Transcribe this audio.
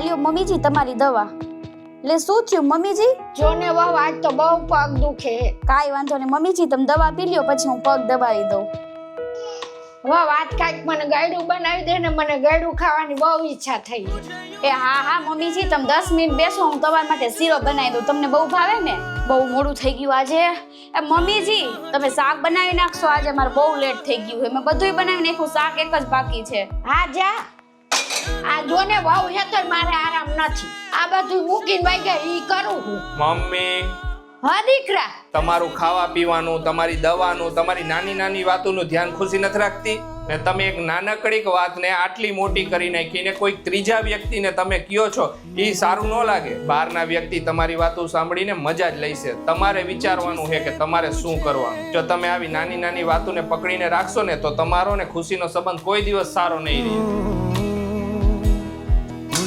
લ્યો મમ્મીજી તમારી દવા. લે શું થયું મમ્મીજી? જોને વાવ આજ તો બહુ પગ દુખે. કાંઈ વાંધો નહીં મમ્મીજી, તમે દવા પી લ્યો પછી હું પગ દબાવી દઉં. વાવ આજ કાંઈક મને ગાયડું બનાવી દે ને, મને ગાયડું ખાવાની બહુ ઈચ્છા થઈ. એ હા મમ્મીજી, તમે 10 મિનિટ બેસો, હું તમારા માટે શીરો બનાવી દઉં. તમને બહુ ભાવે ને? બહુ મોડું થઈ ગયું આજે. એ મમ્મીજી, તમે શાક બનાવી નાખશો? આજે મારે બહુ લેટ થઈ ગયું છે. મેં બધુંય બનાવી નાખ્યું, શાક એક જ બાકી છે. હા જા. આ જોને વાવ હેતર મારે આરામ નથી. આ બધું મૂકીને વાગ્યા ઈ કરું હું. મમ્મી, હા દીકરા, તમારું ખાવા પીવાનું, તમારી દવાનું, તમારી નાની નાની વાતોનું ધ્યાન ખુશી નથી રાખતી ને તમે એક નાનકડીક વાતને આટલી મોટી કરી નાખીને કોઈક ત્રીજા વ્યક્તિને તમે કયો છો, એ સારું ન લાગે. બહારના વ્યક્તિ તમારી વાતો સાંભળીને મજા જ લેશે. તમારે વિચારવાનું છે કે તમારે શું કરવાનું. જો તમે આવી નાની નાની વાતોને પકડીને રાખશો ને તો તમારો ને ખુશીનો સંબંધ કોઈ દિવસ સારો નહીં રહે.